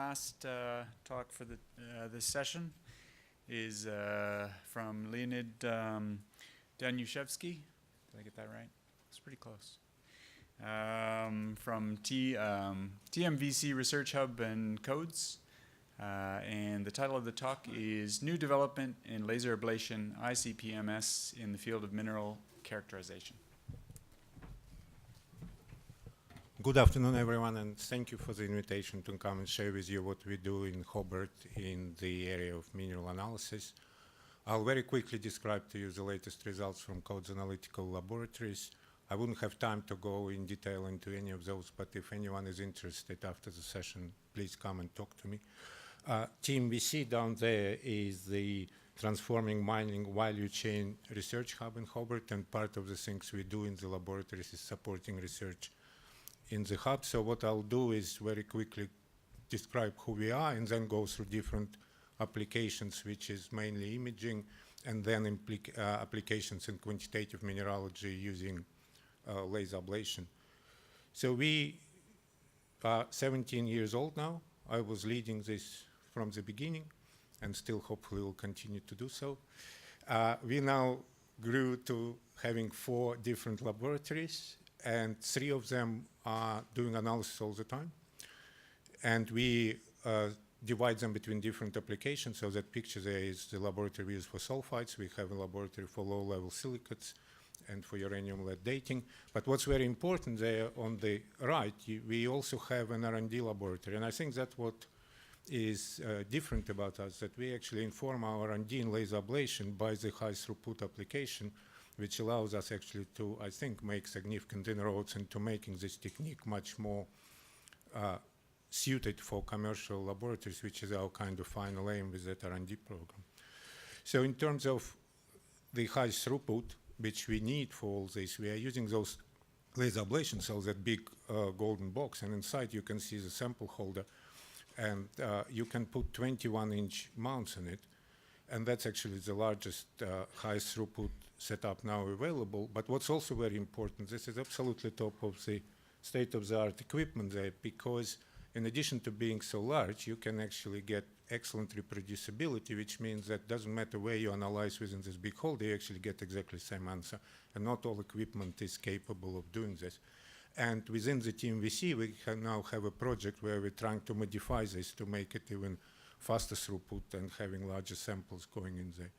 last talk for this session is from Leonid Danushevsky. Did I get that right? It's pretty close. From TMVC Research Hub and Codes. And the title of the talk is New Development in Laser Ablation ICPMS in the Field of Mineral Characterization. Good afternoon, everyone, and thank you for the invitation to come and share with you what we do in Hobart in the area of mineral analysis. I'll very quickly describe to you the latest results from Codes Analytical Laboratories. I wouldn't have time to go in detail into any of those, but if anyone is interested after the session, please come and talk to me. TMVC down there is the Transforming Mining Value Chain Research Hub in Hobart, and part of the things we do in the laboratories is supporting research in the hub. So what I'll do is very quickly describe who we are and then go through different applications, which is mainly imaging, and then applications in quantitative mineralogy using laser ablation. So we are 17 years old now. I was leading this from the beginning and still hopefully will continue to do so. We now grew to having 4 different laboratories, and 3 of them are doing analysis all the time. And we divide them between different applications. So that picture there is the laboratory we use for sulfides. We have a laboratory for low-level silicates and for uranium lead dating. But what's very important there on the right, we also have an R&D laboratory. And I think that's what is different about us, that we actually inform our R&D in laser ablation by the high throughput application, which allows us actually to, I think, make significant inroads into making this technique much more suited for commercial laboratories, which is our kind of final aim with that R&D program. So in terms of the high throughput, which we need for all this, we are using those laser ablation cells, that big golden box, and inside you can see the sample holder, and you can put 21-inch mounts in it, and that's actually the largest high throughput setup now available. But what's also very important, this is absolutely top of the state-of-the-art equipment there, because in addition to being so large, you can actually get excellent reproducibility, which means that doesn't matter where you analyze within this big holder, you actually get exactly the same answer. And not all equipment is capable of doing this. And within the TMVC, we now have a project where we're trying to modify this to make it even faster throughput and having larger samples going in there.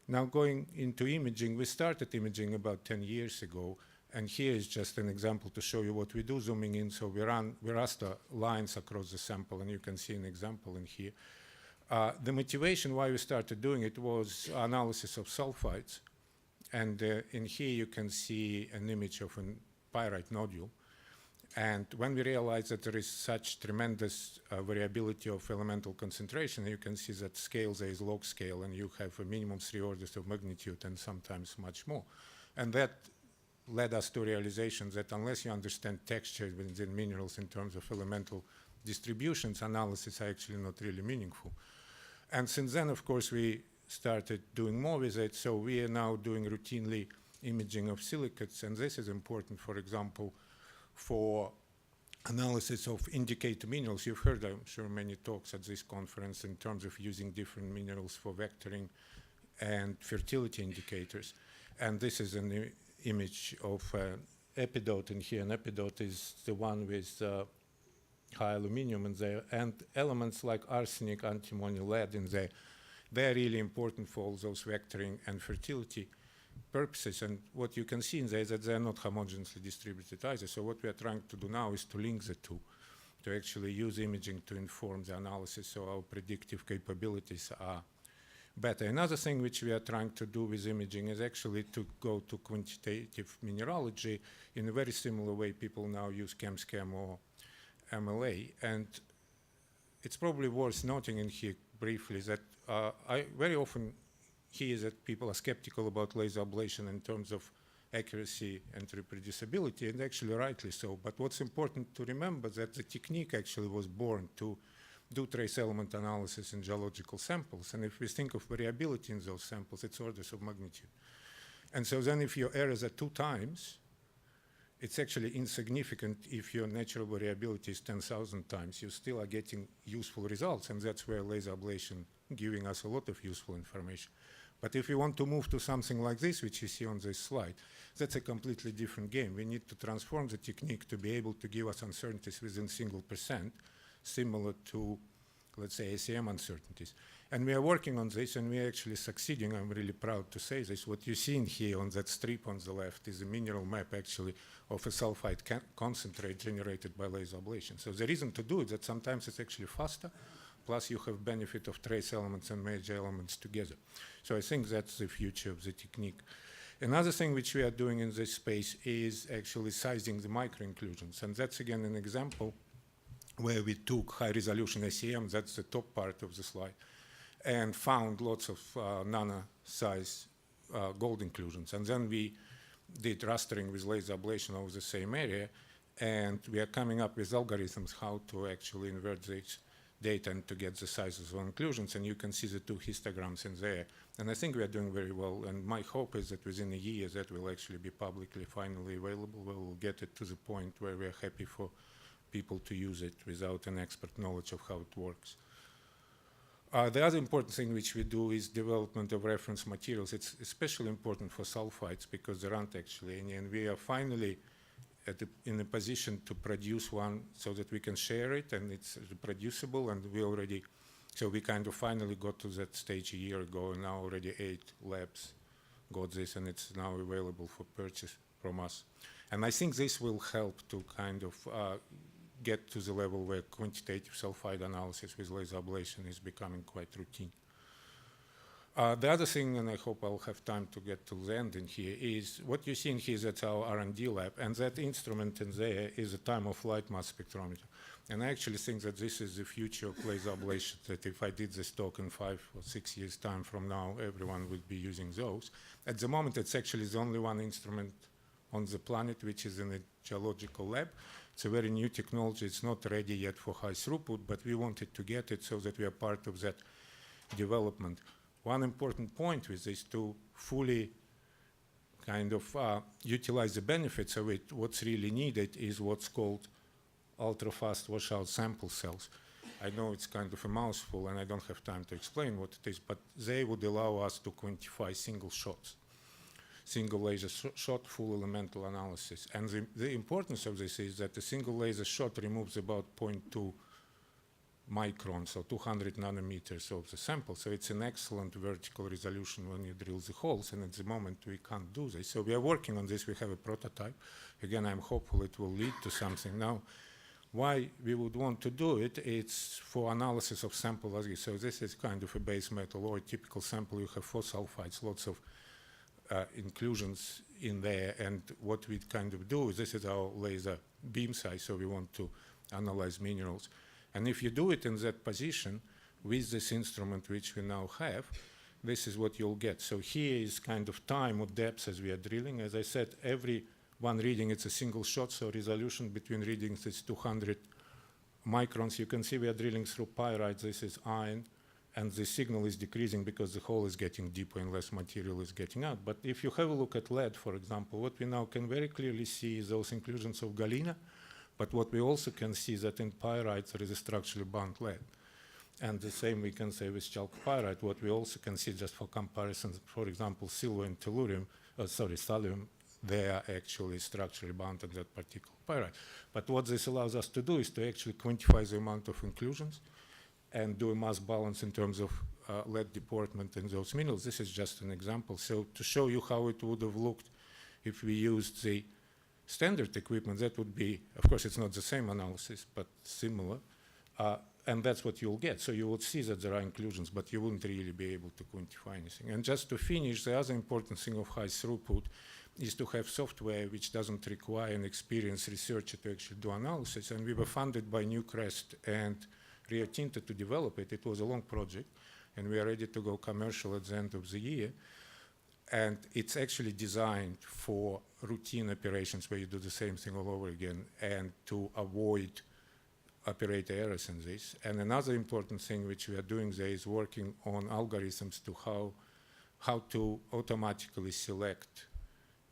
Now going into imaging, we started imaging about 10 years ago, and here is just an example to show you what we do zooming in. So we run raster lines across the sample, and you can see an example in here. The motivation why we started doing it was analysis of sulfides, and in here you can see an image of a pyrite nodule. And when we realized that there is such tremendous variability of elemental concentration, you can see that scale there is log scale, and you have a minimum 3 orders of magnitude and sometimes much more. And that led us to realization that unless you understand texture within minerals in terms of elemental distributions, analysis are actually not really meaningful. And since then, of course, we started doing more with it. So we are now doing routinely imaging of silicates, and this is important, for example, for analysis of indicator minerals. You've heard, I'm sure, many talks at this conference in terms of using different minerals for vectoring and fertility indicators. And this is an image of epidote in here. An epidote is the one with high aluminum in there, and elements like arsenic, antimony, lead in there. They're really important for all those vectoring and fertility purposes, and what you can see in there is that they're not homogeneously distributed either. So what we are trying to do now is to link the two, to actually use imaging to inform the analysis, so our predictive capabilities are better. Another thing which we are trying to do with imaging is actually to go to quantitative mineralogy in a very similar way people now use ChemScam or MLA. And it's probably worth noting in here briefly that I very often hear that people are skeptical about laser ablation in terms of accuracy and reproducibility, and actually rightly so. But what's important to remember that the technique actually was born to do trace element analysis in geological samples. And if we think of variability in those samples, it's orders of magnitude. And so then if your errors are 2 times, it's actually insignificant if your natural variability is 10,000 times. You still are getting useful results, and that's where laser ablation giving us a lot of useful information. But if you want to move to something like this, which you see on this slide, that's a completely different game. We need to transform the technique to be able to give us uncertainties within single %, similar to, let's say, ACM uncertainties. And we are working on this, and we are actually succeeding. I'm really proud to say this. What you see in here on that strip on the left is a mineral map, actually, of a sulfide concentrate generated by laser ablation. So the reason to do it is that sometimes it's actually faster, plus you have benefit of trace elements and major elements together. So I think that's the future of the technique. Another thing which we are doing in this space is actually sizing the microinclusions. And that's, again, an example where we took high-resolution ACM, that's the top part of the slide, and found lots of nano-size gold inclusions. And then we did rastering with laser ablation over the same area, and we are coming up with algorithms how to actually invert this data and to get the sizes of inclusions, and you can see the two histograms in there. And I think we are doing very well, and my hope is that within a year that will actually be publicly finally available. We'll get it to the point where we are happy for people to use it without an expert knowledge of how it works. The other important thing which we do is development of reference materials. It's especially important for sulfides because there aren't actually any, and we are finally in a position to produce one so that we can share it, and it's reproducible, and so we kind of finally got to that stage a year ago, and now already 8 labs got this, and it's now available for purchase from us. And I think this will help to kind of get to the level where quantitative sulfide analysis with laser ablation is becoming quite routine. The other thing, and I hope I'll have time to get to the end in here, is what you're seeing here is that's our R&D lab, and that instrument in there is a time-of-flight mass spectrometer. And I actually think that this is the future of laser ablation, that if I did this talk in 5 or 6 years' time from now, everyone would be using those. At the moment, it's actually the only one instrument on the planet which is in a geological lab. It's a very new technology. It's not ready yet for high throughput, but we wanted to get it so that we are part of that development. One important point with this to fully kind of utilize the benefits of it, what's really needed is what's called ultra-fast washout sample cells. I know it's kind of a mouthful and I don't have time to explain what it is, but they would allow us to quantify single shots, single laser shot, full elemental analysis. And the importance of this is that a single laser shot removes about 0.2 microns, so 200 nanometers of the sample. So it's an excellent vertical resolution when you drill the holes, and at the moment we can't do this. So we are working on this. We have a prototype. Again, I'm hopeful it will lead to something. Now, why we would want to do it, it's for analysis of sample like this. So this is kind of a base metal or a typical sample. You have 4 sulfides, lots of inclusions in there, and what we kind of do is this is our laser beam size, so we want to analyze minerals. And if you do it in that position with this instrument which we now have, this is what you'll get. So here is kind of time or depth as we are drilling. As I said, every one reading it's a single shot, so resolution between readings is 200 microns. You can see we are drilling through pyrite. This is iron, and the signal is decreasing because the hole is getting deeper and less material is getting out. But if you have a look at lead, for example, what we now can very clearly see is those inclusions of galena. But what we also can see is that in pyrite there is a structurally bound lead. And the same we can say with chalcopyrite. What we also can see, just for comparison, for example, silver and tellurium, thallium, they are actually structurally bound in that particular pyrite. But what this allows us to do is to actually quantify the amount of inclusions and do a mass balance in terms of lead deportment in those minerals. This is just an example. So to show you how it would have looked if we used the standard equipment, that would be, of course, it's not the same analysis, but similar. And that's what you'll get. So you would see that there are inclusions, but you wouldn't really be able to quantify anything. And just to finish, the other important thing of high throughput is to have software which doesn't require an experienced researcher to actually do analysis. And we were funded by Newcrest and Rio Tinto to develop it. It was a long project, and we are ready to go commercial at the end of the year. And it's actually designed for routine operations where you do the same thing all over again and to avoid operator errors in this. And another important thing which we are doing there is working on algorithms to how to automatically select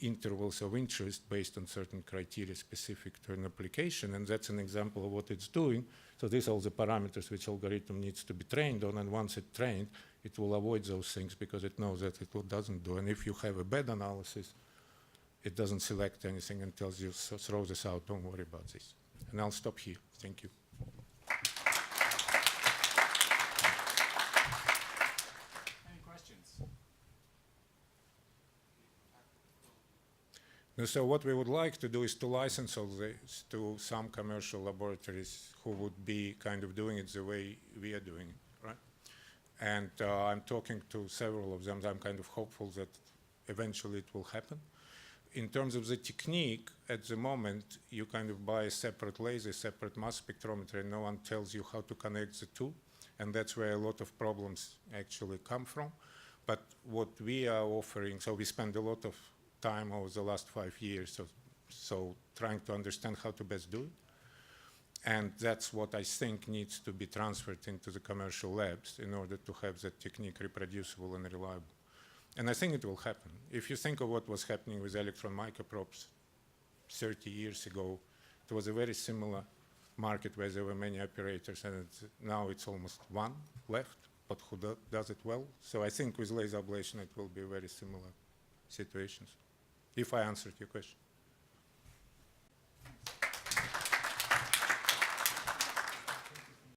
intervals of interest based on certain criteria specific to an application, and that's an example of what it's doing. So these are all the parameters which algorithm needs to be trained on, and once it's trained, it will avoid those things because it knows that it doesn't do. And if you have a bad analysis, it doesn't select anything and tells you, so throw this out, don't worry about this. And I'll stop here. Thank you. Any questions? So what we would like to do is to license all this to some commercial laboratories who would be kind of doing it the way we are doing it, right? And I'm talking to several of them. I'm kind of hopeful that eventually it will happen. In terms of the technique, at the moment, you kind of buy a separate laser, separate mass spectrometer, and no one tells you how to connect the two. And that's where a lot of problems actually come from. But what we are offering, so we spend a lot of time over the last 5 years so trying to understand how to best do it. And that's what I think needs to be transferred into the commercial labs in order to have that technique reproducible and reliable. And I think it will happen. If you think of what was happening with electron microprobes 30 years ago, it was a very similar market where there were many operators, and now it's almost one left, but who does it well? So I think with laser ablation, it will be very similar situations, if I answered your question.